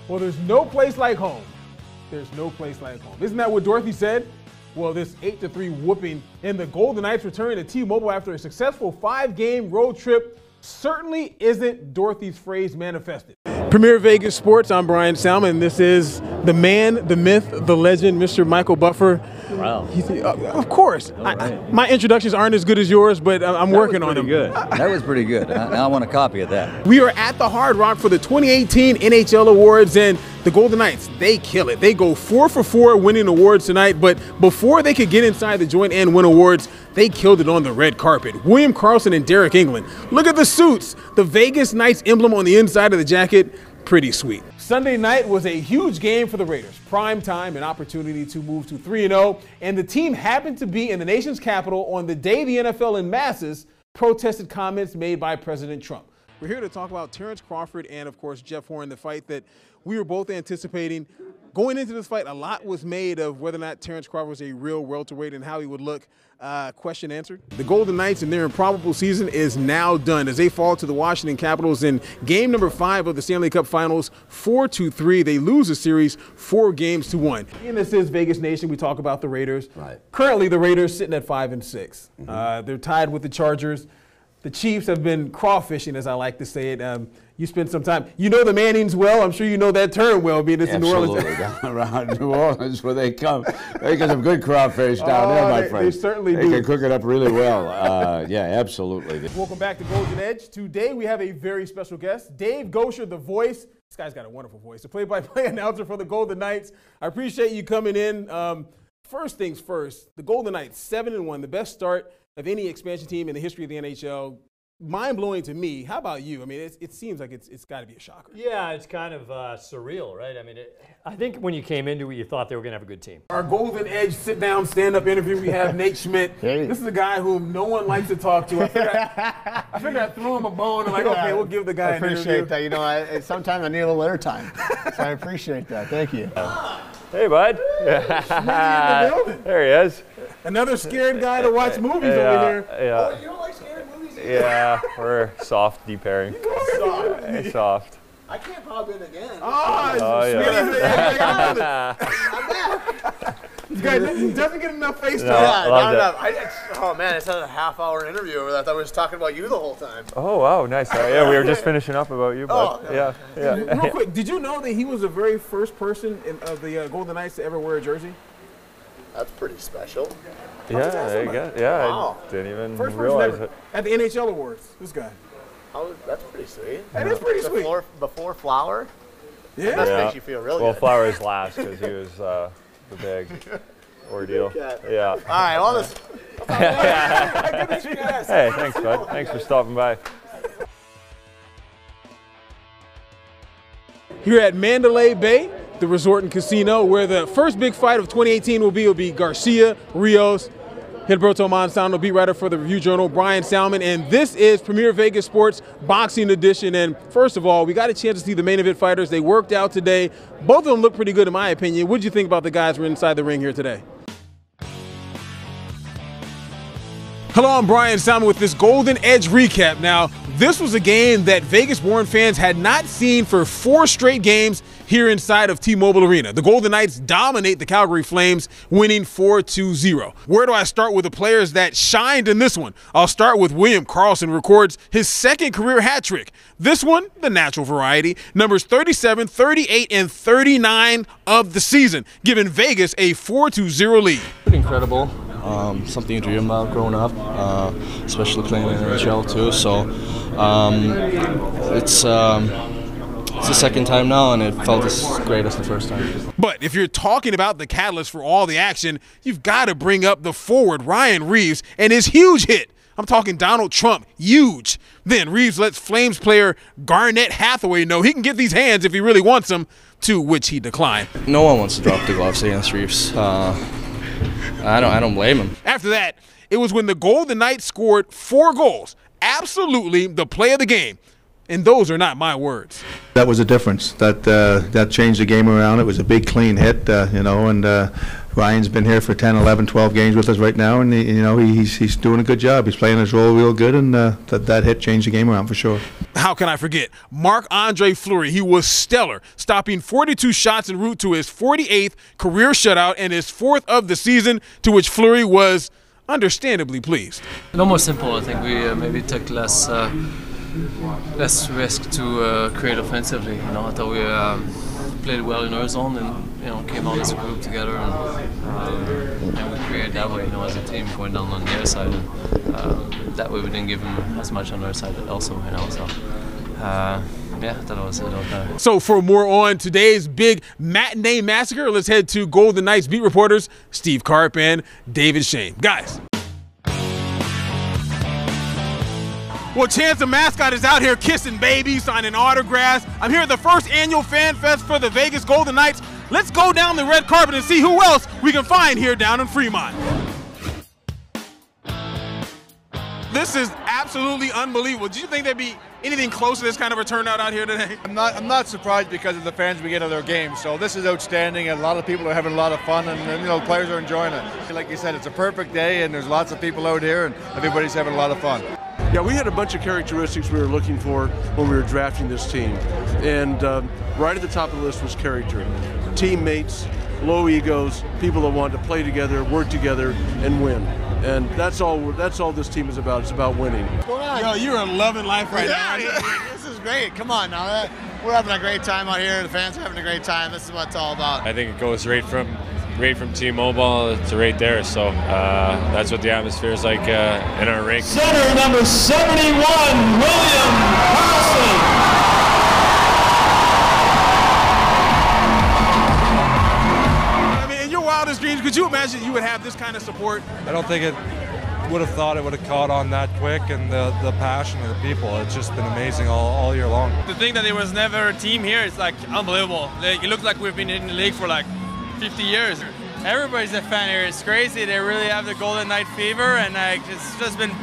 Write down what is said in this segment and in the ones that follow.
Well, there's no place like home. There's no place like home. Isn't that what Dorothy said? Well, this 8-3 whooping and the Golden Knights returning to T-Mobile after a successful 5-game road trip certainly isn't Dorothy's phrase manifested. Premier Vegas Sports, I'm Bryan Salmond, and this is the man, the myth, the legend, Mr. Michael Buffer. Wow. Of course. Right. My introductions aren't as good as yours, but I'm working on them. Good. That was pretty good. I want a copy of that. We are at the Hard Rock for the 2018 NHL Awards, and the Golden Knights, they kill it. They go 4 for 4 winning awards tonight, but before they could get inside the joint and win awards, they killed it on the red carpet. William Karlsson and Derek England. Look at the suits. The Vegas Knights emblem on the inside of the jacket. Pretty sweet. Sunday night was a huge game for the Raiders. Prime time, an opportunity to move to 3-0, and the team happened to be in the nation's capital on the day the NFL in masses protested comments made by President Trump. We're here to talk about Terrence Crawford and, of course, Jeff Horn, the fight that we were both anticipating. Going into this fight, a lot was made of whether or not Terrence Crawford was a real welterweight and how he would look. Question answered. The Golden Knights and their improbable season is now done as they fall to the Washington Capitals in game number 5 of the Stanley Cup Finals, 4-3. They lose the series 4-1. And this is Vegas Nation. We talk about the Raiders. Right. Currently, the Raiders sitting at 5-6. They're tied with the Chargers. The Chiefs have been crawfishing, as I like to say it. You spend some time. You know the Mannings well. I'm sure you know that term well, being it's in New Orleans. Absolutely. Down around New Orleans where they come. They get some good crawfish down there, my friend. They certainly do. They can cook it up really well. Yeah, absolutely. Welcome back to Golden Edge. Today we have a very special guest, Dave Gosher, the voice. This guy's got a wonderful voice. The play-by-play announcer for the Golden Knights. I appreciate you coming in. First things first, the Golden Knights, 7-1, the best start of any expansion team in the history of the NHL. Mind-blowing to me. How about you? I mean, it seems like it's got to be a shocker. Yeah, it's kind of surreal, right? I mean, I think when you came into it, you thought they were going to have a good team. Our Golden Edge sit-down, stand-up interview, we have Nate Schmidt. Hey. This is a guy whom no one likes to talk to. I figured I'd throw him a bone and like, okay, we'll give the guy an interview. I appreciate that. You know, sometimes I need a little airtime, so I appreciate that. Thank you. Hey, bud. There he is. Another scared guy to watch movies over here. Yeah. Oh, you don't like scared movies? Yeah, we're soft deep-pairing. Soft. I can't pop in again. Oh yeah. This guy doesn't get enough face time. Not enough. Oh man, it's had a half-hour interview over that. I thought we was talking about you the whole time. Oh, wow, nice. Yeah, we were just finishing up about you, bud. Oh, yeah. Real quick, did you know that he was the very first person of the Golden Knights to ever wear a jersey? That's pretty special. Yeah, there you go. Yeah, Wow. I didn't even First person realize ever it. at the NHL Awards. This guy. That's pretty sweet. That is pretty sweet. Before Flower? Yeah. That makes you feel real Well, good. Flower is last because he was the big ordeal. Yeah. All right, well, this. Hey, thanks, bud. Thanks for stopping by. Here at Mandalay Bay, the resort and casino, where the first big fight of 2018 will be Garcia, Rios. Gilberto Monsanto, beat writer for the Review Journal, Bryan Salmond, and this is Premier Vegas Sports Boxing Edition. And first of all, we got a chance to see the main event fighters. They worked out today. Both of them look pretty good in my opinion. What did you think about the guys who were inside the ring here today? Hello, I'm Bryan Salmond with this Golden Edge recap. Now, this was a game that Vegas-born fans had not seen for 4 straight games here inside of T-Mobile Arena. The Golden Knights dominate the Calgary Flames, winning 4-0. Where do I start with the players that shined in this one? I'll start with William Karlsson, records his second career hat trick. This one, the natural variety, numbers 37, 38, and 39 of the season, giving Vegas a 4-0 lead. Pretty incredible. Something you dream about growing up, especially playing in the NHL too. So it's the second time now, and it felt as great as the first time. But if you're talking about the catalyst for all the action, you've got to bring up the forward, Ryan Reaves, and his huge hit. I'm talking Donald Trump, huge. Then Reaves lets Flames player Garnett Hathaway know he can get these hands if he really wants them, to which he declined. No one wants to drop the gloves against Reaves. I don't blame him. After that, it was when the Golden Knights scored 4 goals. Absolutely the play of the game. And those are not my words. That was a difference. That changed the game around. It was a big, clean hit, you know, and Ryan's been here for 10, 11, 12 games with us right now, and you know, he's doing a good job. He's playing his role real good, and that hit changed the game around for sure. How can I forget? Marc-Andre Fleury, he was stellar, stopping 42 shots en route to his 48th career shutout and his 4th of the season, to which Fleury was understandably pleased. No more simple. I think we maybe took less risk to create offensively. You know, I thought we played well in our zone, and you know, came all as a group together, and we created that way. You know, as a team going down on the other side, and that way we didn't give them as much on our side also. You know, so. Yeah, that was it out there. So for more on today's big matinee massacre, let's head to Golden Knights beat reporters Steve Karp and David Shane. Guys. Well, Chance the mascot is out here kissing babies, signing autographs. I'm here at the first annual Fan Fest for the Vegas Golden Knights. Let's go down the red carpet and see who else we can find here down in Fremont. This is absolutely unbelievable. Did you think there'd be anything close to this kind of a turnout out here today? I'm not surprised because of the fans we get at our games. So this is outstanding, and a lot of people are having a lot of fun, and you know, players are enjoying it. Like you said, it's a perfect day, and there's lots of people out here, and everybody's having a lot of fun. Yeah, we had a bunch of characteristics we were looking for when we were drafting this team, and right at the top of the list was character. Teammates, low egos, people that want to play together, work together, and win. And that's all this team is about. It's about winning. What's going on? Yo, you're loving life right now. This is great. Come on now. We're having a great time out here. The fans are having a great time. This is what it's all about. I think it goes right from T-Mobile to right there. So that's what the atmosphere is like in our rink. Center number 71, William Carlson. Wildest dreams, could you imagine you would have this kind of support? I don't think it would have thought it would have caught on that quick, and the passion of the people, it's just been amazing all year long. To think that there was never a team here, it's like unbelievable. Like, it looks like we've been in the league for like 50 years. Everybody's a fan here. It's crazy. They really have the Golden Knight fever, and it's just been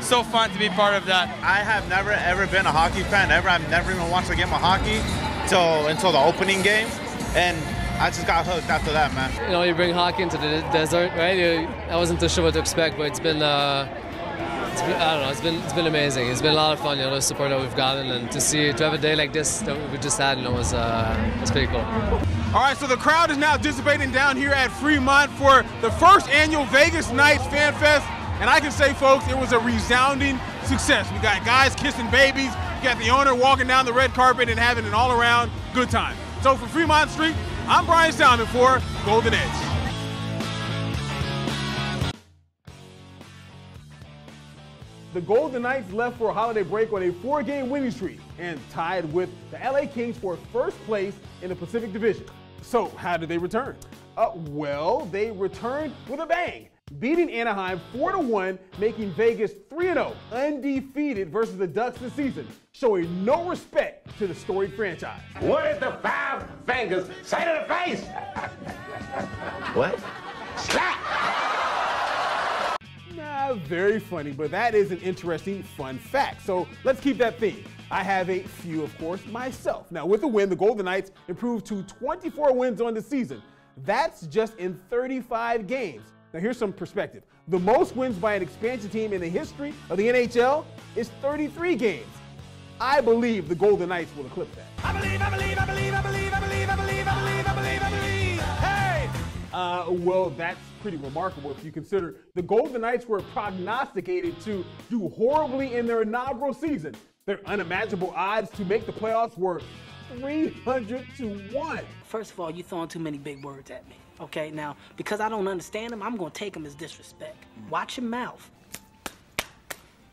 so fun to be part of that. I have never ever been a hockey fan ever. I've never even watched a game of hockey until the opening game, and I just got hooked after that, man. You know, you bring hockey into the desert, right? I wasn't too sure what to expect, but it's been I don't know, it's been amazing. It's been a lot of fun, you know, the support that we've gotten, and to have a day like this that we just had, you know, was pretty cool. All right, so the crowd is now dissipating down here at Fremont for the first annual Vegas Knights Fan Fest, and I can say, folks, it was a resounding success. We got guys kissing babies, we got the owner walking down the red carpet and having an all-around good time. So for Fremont Street, I'm Bryan Salmond for Golden Edge. The Golden Knights left for a holiday break on a 4-game winning streak and tied with the LA Kings for first place in the Pacific Division. So how did they return? Well, they returned with a bang, beating Anaheim 4-1, making Vegas 3-0, undefeated versus the Ducks this season, showing no respect to the storied franchise. Where's the 5 fingers? Say to the face! What? Slap! Nah, very funny, but that is an interesting fun fact. So let's keep that theme. I have a few, of course, myself. Now, with the win, the Golden Knights improved to 24 wins on the season. That's just in 35 games. Now, here's some perspective. The most wins by an expansion team in the history of the NHL is 33 games. I believe the Golden Knights will eclipse that. I believe, I believe, I believe, I believe, I believe, I believe, I believe, I believe, I believe. Hey! Well, that's pretty remarkable if you consider the Golden Knights were prognosticated to do horribly in their inaugural season. Their unimaginable odds to make the playoffs were 300-1. First of all, you're throwing too many big words at me. Okay, now, because I don't understand them, I'm going to take them as disrespect. Watch your mouth.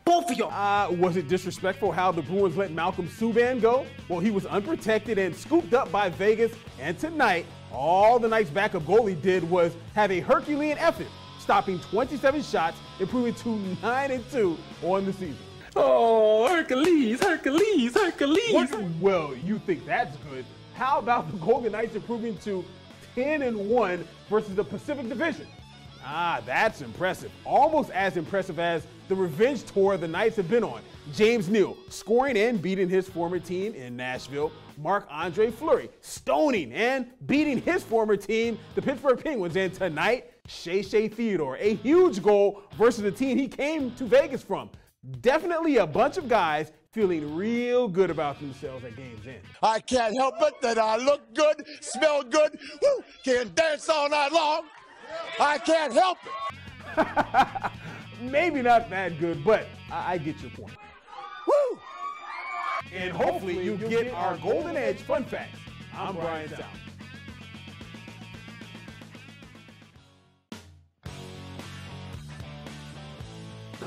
Both of y'all. Was it disrespectful how the Bruins let Malcolm Subban go? Well, he was unprotected and scooped up by Vegas, and tonight, all the Knights' backup goalie did was have a Herculean effort, stopping 27 shots, improving to 9-2 on the season. Oh, Hercules, Hercules, Hercules. What? Well, you think that's good. How about the Golden Knights improving to 10-1 versus the Pacific Division? That's impressive. Almost as impressive as the revenge tour the Knights have been on. James Neal scoring and beating his former team in Nashville. Marc-Andre Fleury stoning and beating his former team, the Pittsburgh Penguins. And tonight, Shea Theodore, a huge goal versus the team he came to Vegas from. Definitely a bunch of guys feeling real good about themselves at game's end. I can't help it that I look good, smell good, woo, can dance all night long. I can't help it. Maybe not that good, but I get your point. Woo! And hopefully you get our Golden Edge fun facts. I'm Bryan Salmond.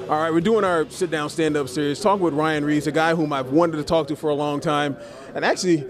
All right, we're doing our sit-down, stand-up series, talking with Ryan Reeves, a guy whom I've wanted to talk to for a long time. And actually,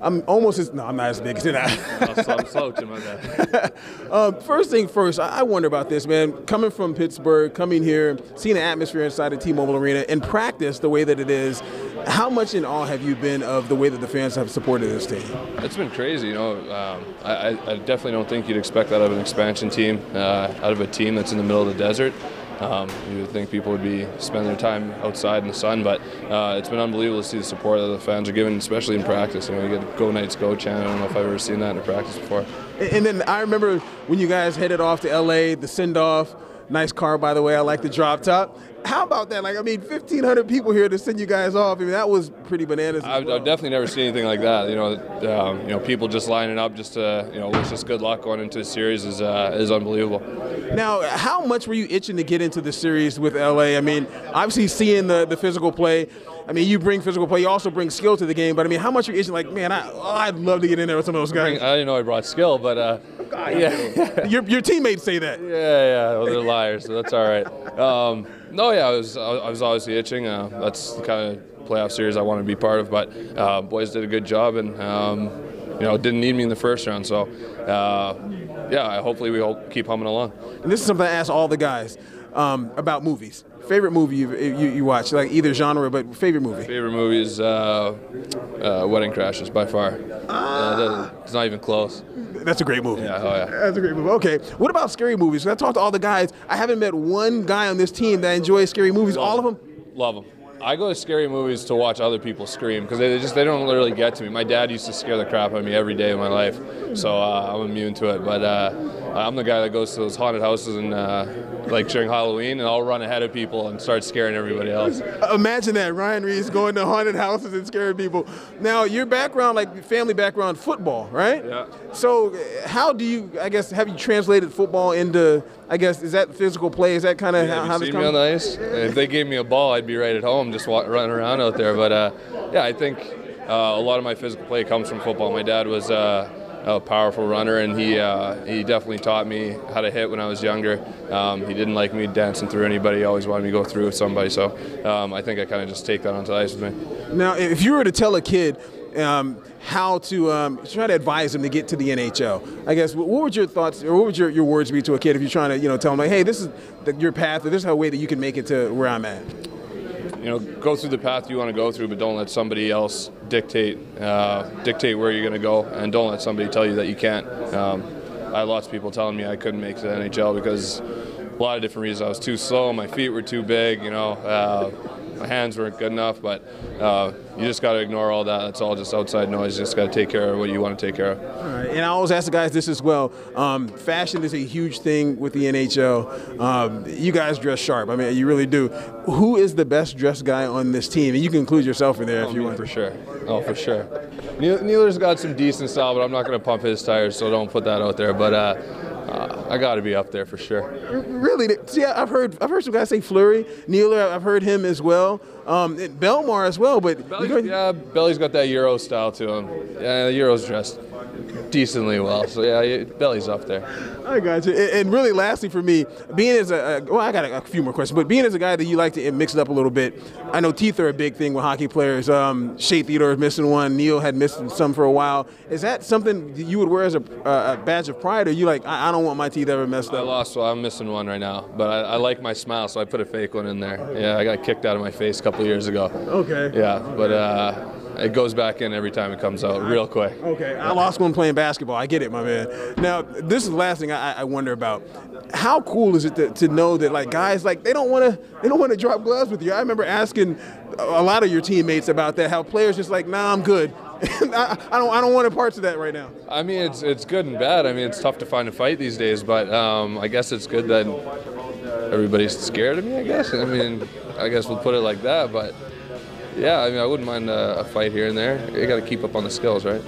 I'm almost as, no, I'm not as big as that. I'm slouching my bad. First thing first, I wonder about this, man. Coming from Pittsburgh, coming here, seeing the atmosphere inside the T-Mobile Arena, and practice the way that it is, how much in awe have you been of the way that the fans have supported this team? It's been crazy, you know. I definitely don't think you'd expect that out of an expansion team, out of a team that's in the middle of the desert. You would think people would be spending their time outside in the sun, but it's been unbelievable to see the support that the fans are giving, especially in practice. You know, you get Go Knights Go chant. I don't know if I've ever seen that in a practice before. And then I remember when you guys headed off to LA, the send-off. Nice car, by the way. I like the drop top. How about that? Like, I mean, 1,500 people here to send you guys off. I mean, that was pretty bananas. I've definitely never seen anything like that. You know, people just lining up just to, wish us good luck going into the series is unbelievable. Now, how much were you itching to get into the series with LA? I mean, obviously seeing the physical play. I mean, you bring physical play. You also bring skill to the game. But, I mean, how much are you itching? Like, man, I'd love to get in there with some of those guys. I didn't know I brought skill, but yeah. Your teammates say that. Yeah. Well, they're liars, so that's all right. No, yeah, I was obviously itching. That's the kind of playoff series I wanted to be part of. But boys did a good job, and didn't need me in the first round. So, hopefully we'll keep humming along. And this is something I ask all the guys about movies. Favorite movie you watch, like either genre, but favorite movie? Favorite movie is Wedding Crashers, by far. It's not even close. That's a great movie. Yeah, oh yeah. That's a great movie. Okay, what about scary movies? I talked to all the guys. I haven't met one guy on this team that enjoys scary movies. All of them? Love them. I go to scary movies to watch other people scream because they don't literally get to me. My dad used to scare the crap out of me every day of my life, so I'm immune to it. But I'm the guy that goes to those haunted houses and like during Halloween, and I'll run ahead of people and start scaring everybody else. Imagine that, Ryan Reeves going to haunted houses and scaring people. Now, your background, like family background, football, right? Yeah. So how do you, I guess, have you translated football into, I guess, is that physical play? Is that kind of how this comes? Me on the ice? If they gave me a ball, I'd be right at home just running around out there. But I think a lot of my physical play comes from football. My dad was a powerful runner, and he definitely taught me how to hit when I was younger. He didn't like me dancing through anybody. He always wanted me to go through with somebody. So I think I kind of just take that onto the ice with me. Now, if you were to tell a kid how to try to advise them to get to the NHL, I guess, what would your thoughts or what would your words be to a kid if you're trying to tell them, like, hey, this is your path, or this is a way that you can make it to where I'm at? Go through the path you want to go through, but don't let somebody else dictate where you're going to go, and don't let somebody tell you that you can't. I had lots of people telling me I couldn't make it to the NHL because a lot of different reasons. I was too slow, my feet were too big, my hands weren't good enough, but you just got to ignore all that. That's all just outside noise. You just got to take care of what you want to take care of. All right. And I always ask the guys this as well. Fashion is a huge thing with the NHL. You guys dress sharp. I mean, you really do. Who is the best dressed guy on this team? And you can include yourself in there if you want. For sure. Oh, for sure. Nealer's got some decent style, but I'm not going to pump his tires, so don't put that out there. But I got to be up there for sure. Really? See, I've heard some guys say Fleury, Nealer. I've heard him as well. Belmar as well. But Belly's got that Euro style to him. Yeah, the Euro's dressed decently well. So yeah, Belly's up there. I got you. And really, lastly for me, being as I got a few more questions, but being as a guy that you like to mix it up a little bit, I know teeth are a big thing with hockey players. Shea Theodore is missing one. Neal had missed some for a while. Is that something you would wear as a badge of pride, or you like, I don't want my teeth ever messed up? I lost, so I'm missing one right now. But I like my smile, so I put a fake one in there. Yeah, I got kicked out of my face a couple of years ago. Okay. Yeah, but it goes back in every time it comes out real quick. Okay, I lost one playing basketball. I get it, my man. Now, this is the last thing I wonder about. How cool is it to know that like guys like they don't want to drop gloves with you? I remember asking a lot of your teammates about that. How players just like, nah, I'm good. I don't want a part of that right now. I mean, it's good and bad. I mean, it's tough to find a fight these days, but I guess it's good that everybody's scared of me, I guess. I mean, I guess we'll put it like that, but yeah, I mean, I wouldn't mind a fight here and there. You got to keep up on the skills, right?